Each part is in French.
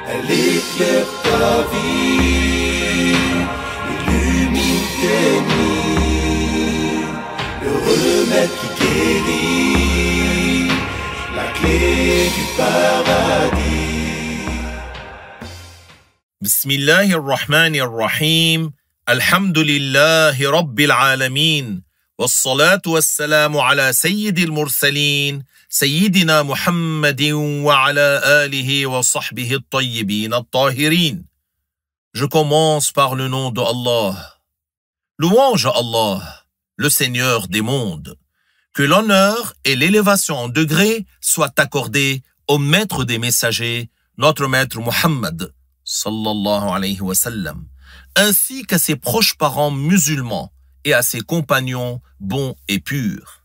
Elle éclaire ta vie, illumine tes nuits, le remède qui guérit, la clé du paradis. Bismillahirrahmanirrahim. Alhamdulillahi Rabbil Alamin. والصلاة والسلام على سيد المرسلين سيدنا محمد وعلى آله وصحبه الطيبين الطاهرين. Je commence par le nom de Allah. Louange à Allah, le Seigneur des mondes. Que l'honneur et l'élévation en degrés soient accordés au maître des messagers, notre maître Muhammad, sallallahu alayhi wa sallam, ainsi qu'à ses proches parents musulmans et à ses compagnons bons et purs.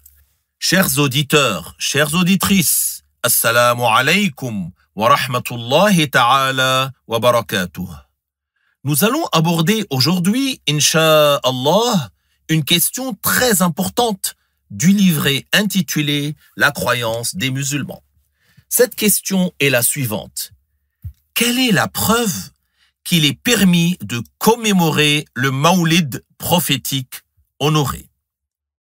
Chers auditeurs, chères auditrices, assalamu alaykum wa rahmatullahi ta'ala wa barakatuh. Nous allons aborder aujourd'hui, incha'Allah, une question très importante du livret intitulé « La croyance des musulmans ». Cette question est la suivante. Quelle est la preuve qu'il est permis de commémorer le Mawlid prophétique honoré,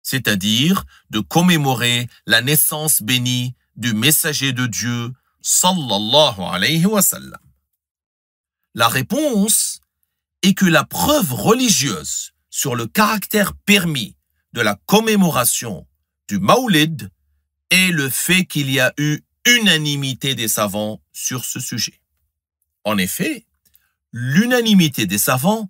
c'est-à-dire de commémorer la naissance bénie du messager de Dieu, sallallahu alayhi wa sallam? La réponse est que la preuve religieuse sur le caractère permis de la commémoration du Mawlid est le fait qu'il y a eu unanimité des savants sur ce sujet. En effet, l'unanimité des savants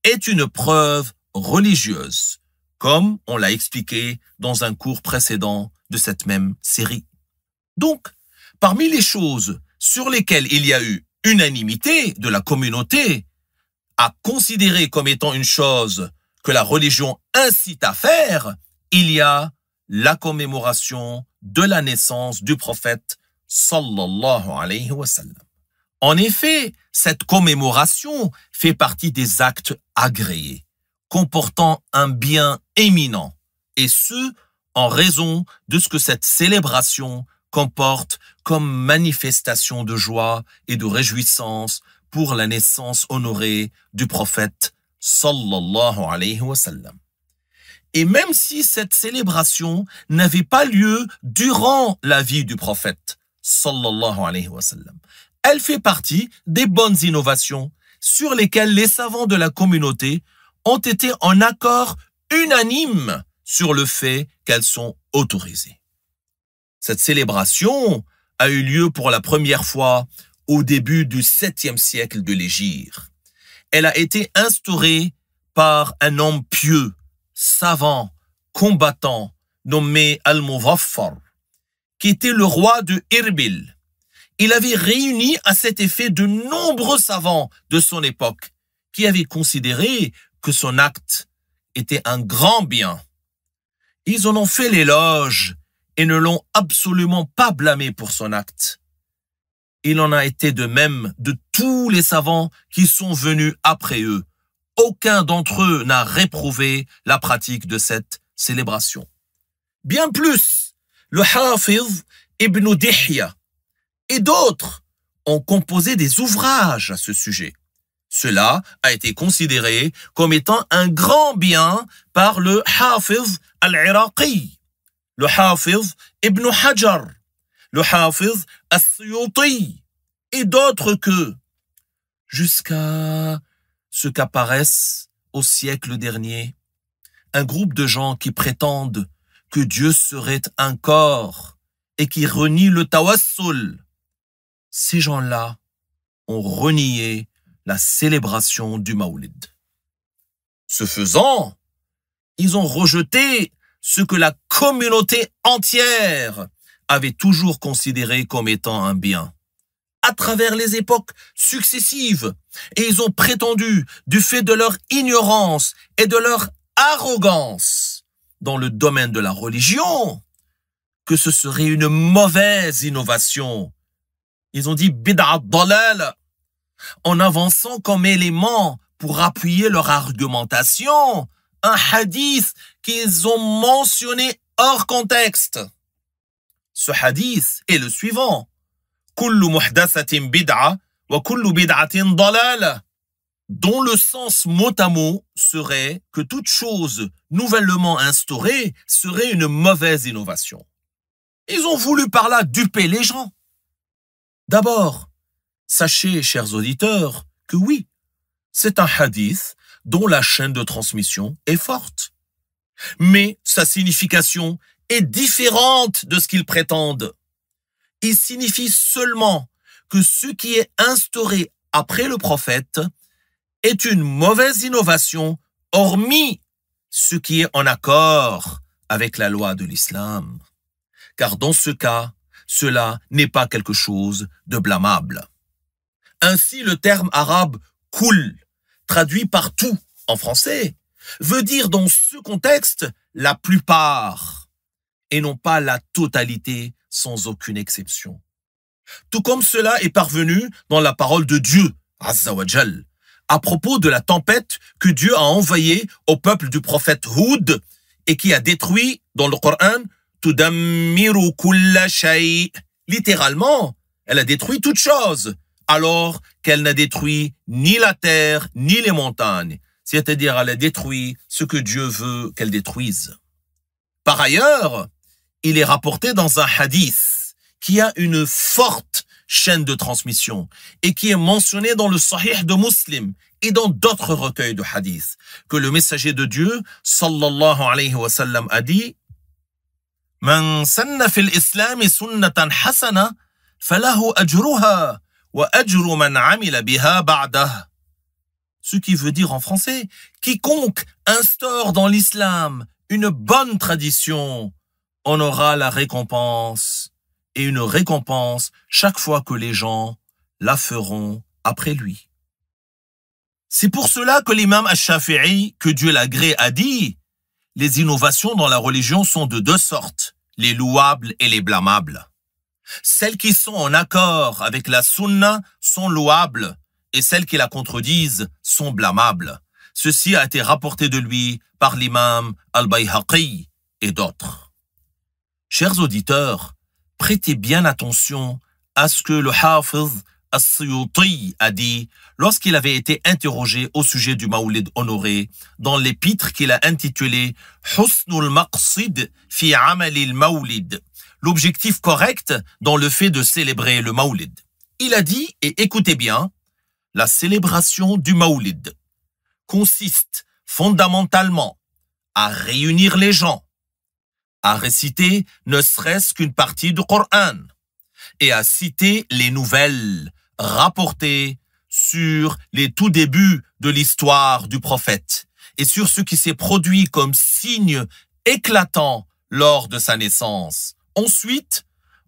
est une preuve religieuse, comme on l'a expliqué dans un cours précédent de cette même série. Donc, parmi les choses sur lesquelles il y a eu unanimité de la communauté à considérer comme étant une chose que la religion incite à faire, il y a la commémoration de la naissance du prophète sallallahu alayhi wa sallam. En effet, cette commémoration fait partie des actes agréés, comportant un bien éminent, et ce, en raison de ce que cette célébration comporte comme manifestation de joie et de réjouissance pour la naissance honorée du prophète sallallahu alayhi wa sallam. Et même si cette célébration n'avait pas lieu durant la vie du prophète sallallahu alayhi wa sallam, elle fait partie des bonnes innovations sur lesquelles les savants de la communauté ont été en accord unanime sur le fait qu'elles sont autorisées. Cette célébration a eu lieu pour la première fois au début du 7e siècle de l'Hégire. Elle a été instaurée par un homme pieux, savant, combattant, nommé Al-Muzaffar, qui était le roi de Irbil. Il avait réuni à cet effet de nombreux savants de son époque qui avaient considéré que son acte était un grand bien. Ils en ont fait l'éloge et ne l'ont absolument pas blâmé pour son acte. Il en a été de même de tous les savants qui sont venus après eux. Aucun d'entre eux n'a réprouvé la pratique de cette célébration. Bien plus, le Hafiz ibn Dihya et d'autres ont composé des ouvrages à ce sujet. Cela a été considéré comme étant un grand bien par le Hafiz al-Iraqi, le Hafiz ibn Hajar, le Hafiz al-Suyuti et d'autres que, jusqu'à ce qu'apparaisse au siècle dernier un groupe de gens qui prétendent que Dieu serait un corps et qui renient le tawassul. Ces gens-là ont renié la célébration du Mawlid. Ce faisant, ils ont rejeté ce que la communauté entière avait toujours considéré comme étant un bien, à travers les époques successives, et ils ont prétendu, du fait de leur ignorance et de leur arrogance dans le domaine de la religion, que ce serait une mauvaise innovation. Ils ont dit bid'a dalal, en avançant comme élément pour appuyer leur argumentation un hadith qu'ils ont mentionné hors contexte. Ce hadith est le suivant: Kullu muhdathatin bid'a wa kullu bid'atin dalalah, dont le sens mot à mot serait que toute chose nouvellement instaurée serait une mauvaise innovation. Ils ont voulu par là duper les gens. D'abord, sachez, chers auditeurs, que oui, c'est un hadith dont la chaîne de transmission est forte. Mais sa signification est différente de ce qu'ils prétendent. Il signifie seulement que ce qui est instauré après le prophète est une mauvaise innovation, hormis ce qui est en accord avec la loi de l'islam. Car dans ce cas, cela n'est pas quelque chose de blâmable. Ainsi, le terme arabe « kull », traduit partout en français, veut dire dans ce contexte la plupart, et non pas la totalité sans aucune exception. Tout comme cela est parvenu dans la parole de Dieu, Azza wa Jal, à propos de la tempête que Dieu a envoyée au peuple du prophète Houd et qui a détruit, dans le Coran, Tudammiru kulla shay. Littéralement, elle a détruit toute chose, alors qu'elle n'a détruit ni la terre, ni les montagnes. C'est-à-dire, elle a détruit ce que Dieu veut qu'elle détruise. Par ailleurs, il est rapporté dans un hadith qui a une forte chaîne de transmission et qui est mentionné dans le Sahih de Muslim et dans d'autres recueils de hadith, que le messager de Dieu, sallallahu alayhi wa sallam, a dit « Man sanna fil islami sunnatan hasana, falahu ajruha, wa ajru man amila biha ba'dah » Ce qui veut dire en français, quiconque instaure dans l'islam une bonne tradition, on aura la récompense, et une récompense chaque fois que les gens la feront après lui. C'est pour cela que l'imam Ash-Shafi'i, que Dieu l'agrée, a dit « Les innovations dans la religion sont de deux sortes, les louables et les blâmables. Celles qui sont en accord avec la sunna sont louables, et celles qui la contredisent sont blâmables. Ceci a été rapporté de lui par l'imam Al-Bayhaqi et d'autres. » Chers auditeurs, prêtez bien attention à ce que le Hafiz As-Suyuti a dit lorsqu'il avait été interrogé au sujet du Mawlid honoré dans l'épître qu'il a intitulé Husnul Maqsid fi Amalil Mawlid, l'objectif correct dans le fait de célébrer le Mawlid. Il a dit, et écoutez bien, la célébration du Mawlid consiste fondamentalement à réunir les gens, à réciter ne serait-ce qu'une partie du Coran et à citer les nouvelles rapportées sur les tout débuts de l'histoire du prophète et sur ce qui s'est produit comme signe éclatant lors de sa naissance. Ensuite,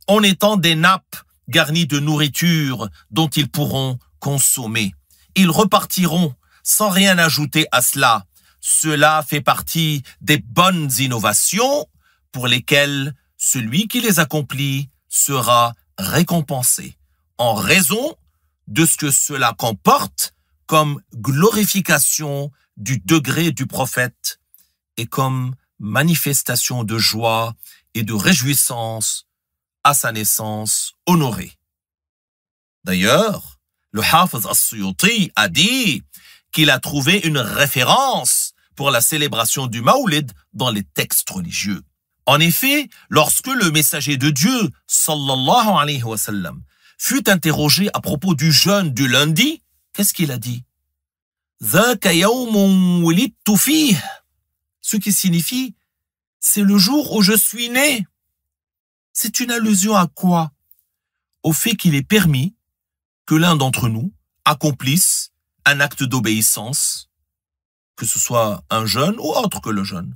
en étant des nappes garnies de nourriture dont ils pourront consommer. Ils repartiront sans rien ajouter à cela. Cela fait partie des bonnes innovations pour lesquelles celui qui les accomplit sera récompensé en raison de ce que cela comporte comme glorification du degré du prophète et comme manifestation de joie et de réjouissance à sa naissance honorée. D'ailleurs, le Hafiz As-Suyuti a dit qu'il a trouvé une référence pour la célébration du Mawlid dans les textes religieux. En effet, lorsque le messager de Dieu, sallallahu alayhi wa sallam, fut interrogé à propos du jeûne du lundi, qu'est-ce qu'il a dit? Dhaka yawmun wulidtu fih, ce qui signifie c'est le jour où je suis né. C'est une allusion à quoi? Au fait qu'il est permis que l'un d'entre nous accomplisse un acte d'obéissance, que ce soit un jeûne ou autre que le jeûne,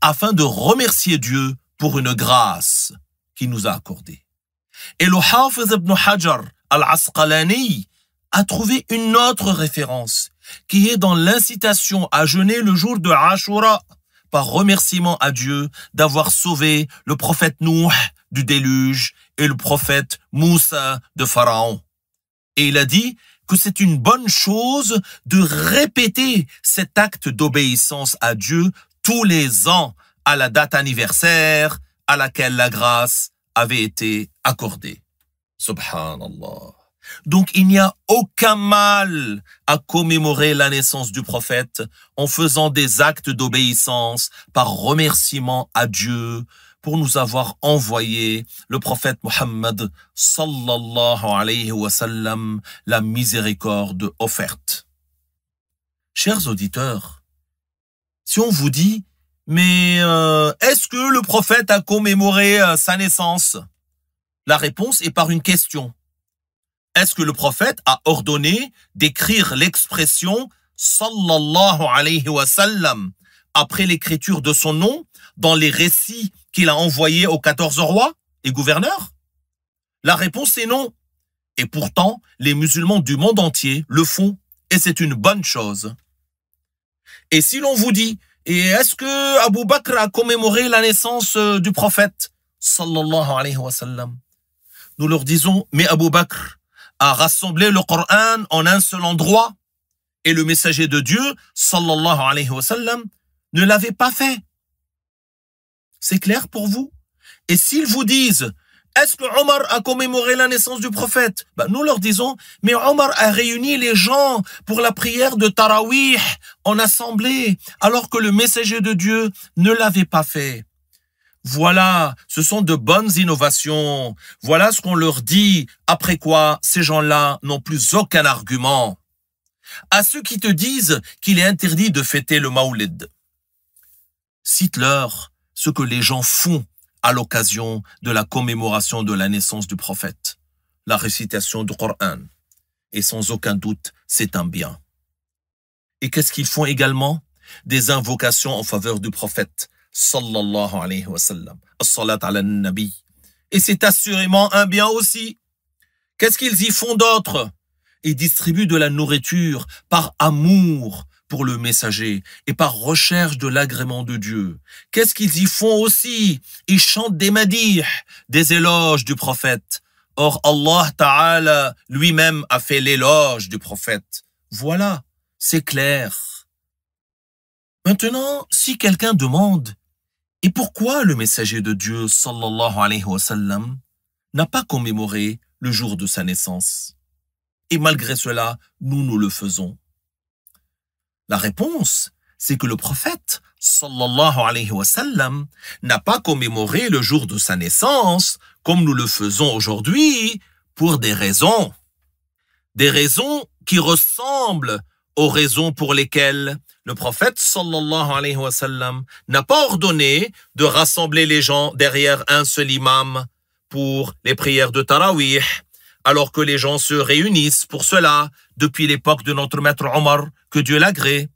afin de remercier Dieu pour une grâce qu'il nous a accordée. Et le Hafiz ibn Hajar al-Asqalani a trouvé une autre référence qui est dans l'incitation à jeûner le jour de Ashura par remerciement à Dieu d'avoir sauvé le prophète Nuh du déluge et le prophète Moussa de Pharaon. Et il a dit que c'est une bonne chose de répéter cet acte d'obéissance à Dieu tous les ans à la date anniversaire à laquelle la grâce avait été accordée. Subhanallah. Donc il n'y a aucun mal à commémorer la naissance du prophète en faisant des actes d'obéissance par remerciement à Dieu pour nous avoir envoyé le prophète Mohammed sallallahu alayhi wa sallam, la miséricorde offerte. Chers auditeurs, si on vous dit, mais est-ce que le prophète a commémoré sa naissance? La réponse est par une question. Est-ce que le prophète a ordonné d'écrire l'expression sallallahu alayhi wa sallam après l'écriture de son nom dans les récits qu'il a envoyés aux 14 rois et gouverneurs? La réponse est non. Et pourtant, les musulmans du monde entier le font et c'est une bonne chose. Et si l'on vous dit, et est-ce que Abu Bakr a commémoré la naissance du prophète sallallahu alayhi wa sallam? Nous leur disons, mais Abu Bakr a rassemblé le Coran en un seul endroit et le messager de Dieu sallallahu alayhi wa sallam ne l'avait pas fait. C'est clair pour vous? Et s'ils vous disent, est-ce que Omar a commémoré la naissance du prophète? Nous leur disons, mais Omar a réuni les gens pour la prière de Tarawih en assemblée, alors que le messager de Dieu ne l'avait pas fait. Voilà, ce sont de bonnes innovations. Voilà ce qu'on leur dit, après quoi ces gens-là n'ont plus aucun argument. À ceux qui te disent qu'il est interdit de fêter le Maoulid, cite-leur ce que les gens font à l'occasion de la commémoration de la naissance du prophète, la récitation du Coran. Et sans aucun doute, c'est un bien. Et qu'est-ce qu'ils font également? Des invocations en faveur du prophète, sallallahu alayhi wa sallam, as-salat ala nabi. Et c'est assurément un bien aussi. Qu'est-ce qu'ils y font d'autre? Ils distribuent de la nourriture par amour pour le messager et par recherche de l'agrément de Dieu. Qu'est-ce qu'ils y font aussi? Ils chantent des madih, des éloges du prophète. Or, Allah Ta'ala lui-même a fait l'éloge du prophète. Voilà, c'est clair. Maintenant, si quelqu'un demande, et pourquoi le messager de Dieu, sallallahu alayhi wa sallam, n'a pas commémoré le jour de sa naissance? Et malgré cela, nous le faisons. La réponse, c'est que le prophète, sallallahu alayhi wa sallam, n'a pas commémoré le jour de sa naissance, comme nous le faisons aujourd'hui, pour des raisons. Des raisons qui ressemblent aux raisons pour lesquelles le prophète sallallahu alayhi wa sallam n'a pas ordonné de rassembler les gens derrière un seul imam pour les prières de Tarawih, alors que les gens se réunissent pour cela depuis l'époque de notre maître Omar, que Dieu l'agrée.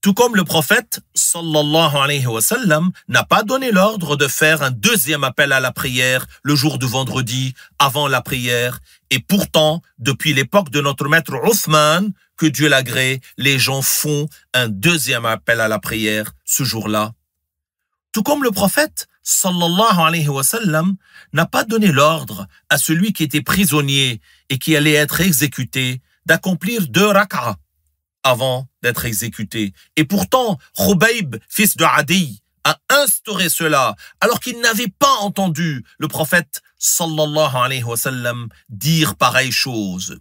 Tout comme le prophète sallallahu alayhi wa sallam n'a pas donné l'ordre de faire un deuxième appel à la prière le jour de vendredi avant la prière. Et pourtant, depuis l'époque de notre maître Othman, que Dieu l'agrée, les gens font un deuxième appel à la prière ce jour-là. Tout comme le prophète sallallahu alayhi wa sallam n'a pas donné l'ordre à celui qui était prisonnier et qui allait être exécuté d'accomplir 2 rak'ah avant d'être exécuté. Et pourtant, Khubayb, fils de Adi, a instauré cela alors qu'il n'avait pas entendu le prophète sallallahu alayhi wa sallam dire pareille chose.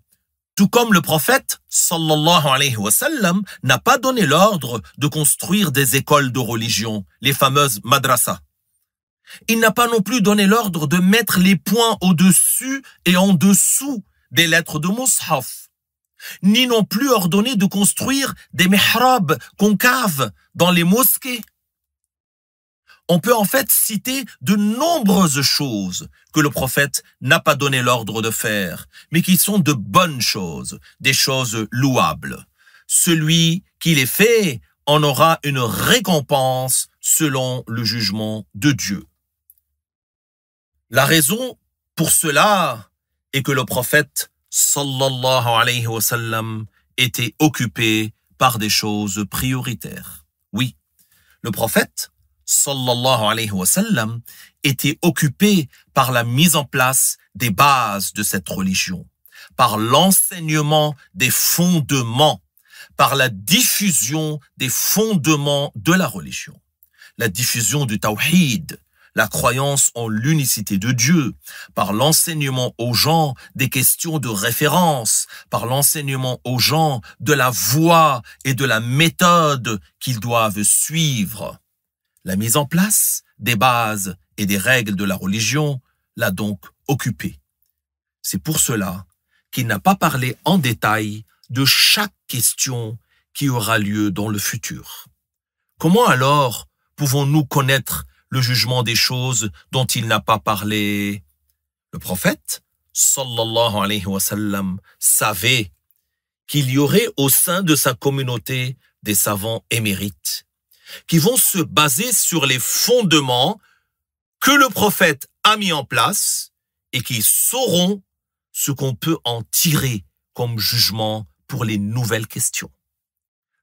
Tout comme le prophète sallallahu alayhi wa sallam n'a pas donné l'ordre de construire des écoles de religion, les fameuses madrasas. Il n'a pas non plus donné l'ordre de mettre les points au-dessus et en dessous des lettres de Mus'haf, ni non plus ordonné de construire des mihrabs concaves dans les mosquées. On peut en fait citer de nombreuses choses que le prophète n'a pas donné l'ordre de faire, mais qui sont de bonnes choses, des choses louables. Celui qui les fait en aura une récompense selon le jugement de Dieu. La raison pour cela est que le prophète sallallahu alayhi wa sallam était occupé par des choses prioritaires. Oui, le prophète sallallahu alayhi wa sallam était occupé par la mise en place des bases de cette religion, par l'enseignement des fondements, par la diffusion des fondements de la religion, la diffusion du tawhid, la croyance en l'unicité de Dieu, par l'enseignement aux gens des questions de référence, par l'enseignement aux gens de la voie et de la méthode qu'ils doivent suivre. La mise en place des bases et des règles de la religion l'a donc occupé. C'est pour cela qu'il n'a pas parlé en détail de chaque question qui aura lieu dans le futur. Comment alors pouvons-nous connaître le jugement des choses dont il n'a pas parlé? Le prophète, sallallahu alayhi wa sallam, savait qu'il y aurait au sein de sa communauté des savants émérites qui vont se baser sur les fondements que le prophète a mis en place et qui sauront ce qu'on peut en tirer comme jugement pour les nouvelles questions.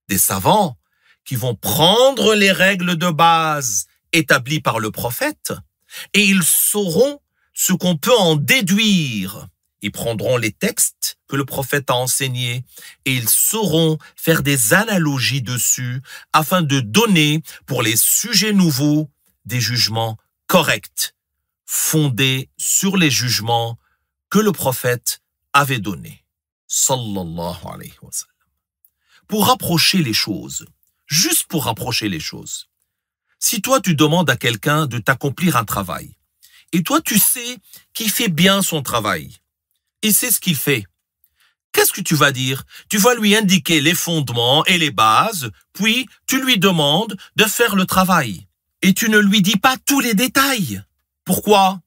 Des savants qui vont prendre les règles de base établies par le prophète et ils sauront ce qu'on peut en déduire. Ils prendront les textes que le prophète a enseignés et ils sauront faire des analogies dessus afin de donner pour les sujets nouveaux des jugements corrects, fondés sur les jugements que le prophète avait donnés. Sallallahu alayhi wa sallam. Pour rapprocher les choses, juste pour rapprocher les choses. Si toi tu demandes à quelqu'un de t'accomplir un travail, et toi tu sais qu'il fait bien son travail, et c'est ce qu'il fait, qu'est-ce que tu vas dire? Tu vas lui indiquer les fondements et les bases, puis tu lui demandes de faire le travail. Et tu ne lui dis pas tous les détails. Pourquoi?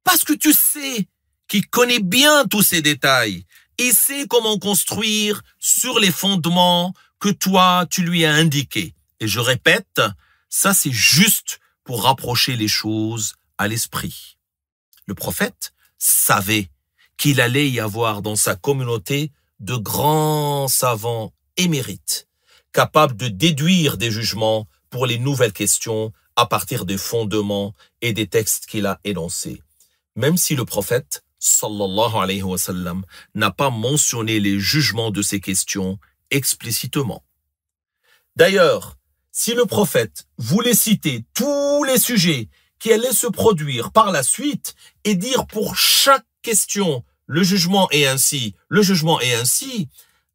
Parce que tu sais qu'il connaît bien tous ces détails. Il sait comment construire sur les fondements que toi, tu lui as indiqués. Et je répète, ça c'est juste pour rapprocher les choses à l'esprit. Le prophète savait qu'il allait y avoir dans sa communauté de grands savants émérites, capables de déduire des jugements pour les nouvelles questions à partir des fondements et des textes qu'il a énoncés. Même si le prophète, sallallahu alayhi wa sallam, n'a pas mentionné les jugements de ces questions explicitement. D'ailleurs, si le prophète voulait citer tous les sujets qui allaient se produire par la suite et dire pour chaque question le jugement est ainsi, le jugement est ainsi,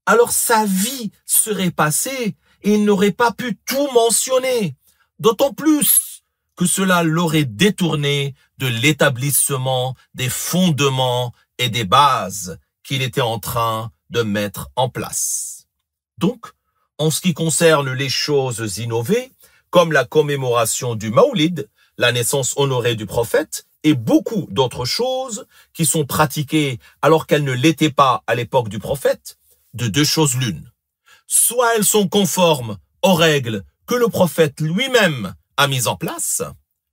alors sa vie serait passée et il n'aurait pas pu tout mentionner. D'autant plus que cela l'aurait détourné de l'établissement des fondements et des bases qu'il était en train de mettre en place. Donc, en ce qui concerne les choses innovées, comme la commémoration du Maoulid, la naissance honorée du prophète, et beaucoup d'autres choses qui sont pratiquées alors qu'elles ne l'étaient pas à l'époque du prophète, de deux choses l'une. Soit elles sont conformes aux règles que le prophète lui-même a mises en place,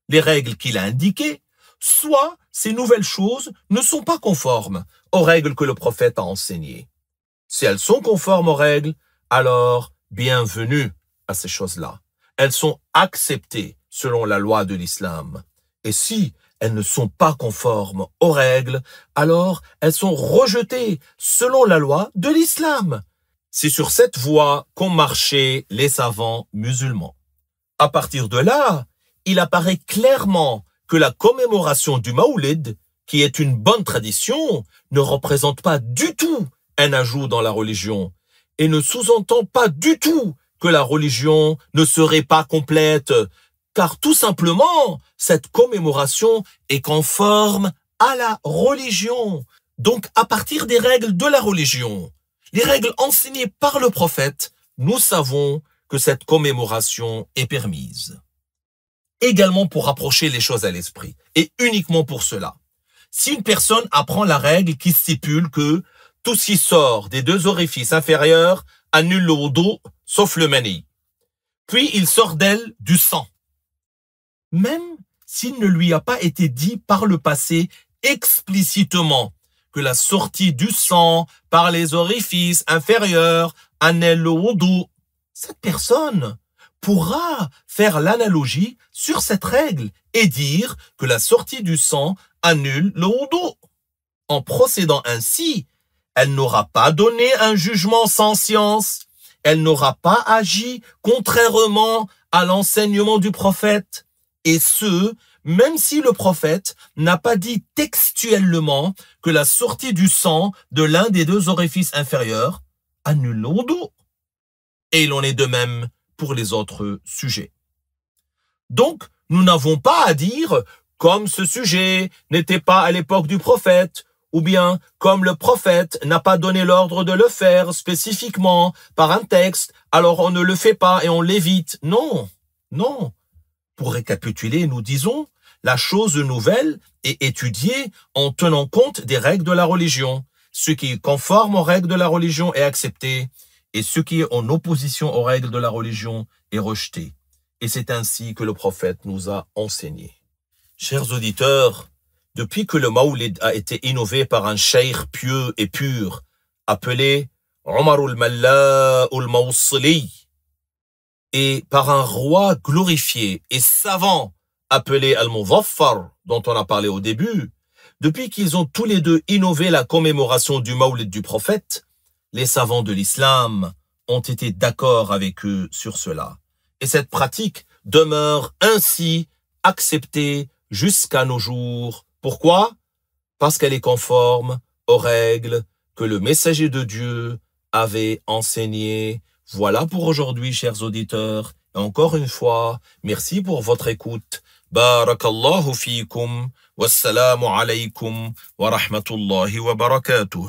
les règles qu'il a indiquées, soit ces nouvelles choses ne sont pas conformes aux règles que le prophète a enseignées. Si elles sont conformes aux règles, alors bienvenue à ces choses-là. Elles sont acceptées selon la loi de l'islam. Et si elles ne sont pas conformes aux règles, alors elles sont rejetées selon la loi de l'islam. C'est sur cette voie qu'ont marché les savants musulmans. À partir de là, il apparaît clairement que la commémoration du Maoulid, qui est une bonne tradition, ne représente pas du tout un ajout dans la religion et ne sous-entend pas du tout que la religion ne serait pas complète, car tout simplement, cette commémoration est conforme à la religion. Donc, à partir des règles de la religion, les règles enseignées par le prophète, nous savons que cette commémoration est permise. Également pour rapprocher les choses à l'esprit, et uniquement pour cela. Si une personne apprend la règle qui stipule que tout ce qui sort des deux orifices inférieurs annule le wudu, sauf le mani, puis il sort d'elle du sang, même s'il ne lui a pas été dit par le passé explicitement que la sortie du sang par les orifices inférieurs annule le wudu, cette personne pourra faire l'analogie sur cette règle et dire que la sortie du sang annule le wudu. En procédant ainsi, elle n'aura pas donné un jugement sans science, elle n'aura pas agi contrairement à l'enseignement du prophète, et ce, même si le prophète n'a pas dit textuellement que la sortie du sang de l'un des deux orifices inférieurs annule le wudu. Et il en est de même pour les autres sujets. Donc, nous n'avons pas à dire comme ce sujet n'était pas à l'époque du prophète, ou bien comme le prophète n'a pas donné l'ordre de le faire spécifiquement par un texte, alors on ne le fait pas et on l'évite. Non, non. Pour récapituler, nous disons, la chose nouvelle est étudiée en tenant compte des règles de la religion. Ce qui est conforme aux règles de la religion est accepté, et ce qui est en opposition aux règles de la religion est rejeté. Et c'est ainsi que le prophète nous a enseigné. Chers auditeurs, depuis que le Mawlid a été innové par un cheikh pieux et pur, appelé Omar al-Malla al-Mawsili, et par un roi glorifié et savant appelé Al-Muzaffar, dont on a parlé au début, depuis qu'ils ont tous les deux innové la commémoration du Mawlid du prophète, les savants de l'islam ont été d'accord avec eux sur cela. Et cette pratique demeure ainsi acceptée jusqu'à nos jours. Pourquoi? Parce qu'elle est conforme aux règles que le messager de Dieu avait enseignées. Voilà pour aujourd'hui, chers auditeurs. Et encore une fois, merci pour votre écoute. Barakallahu fikum. Wassalamu alaykum wa rahmatullahi wa barakatuh.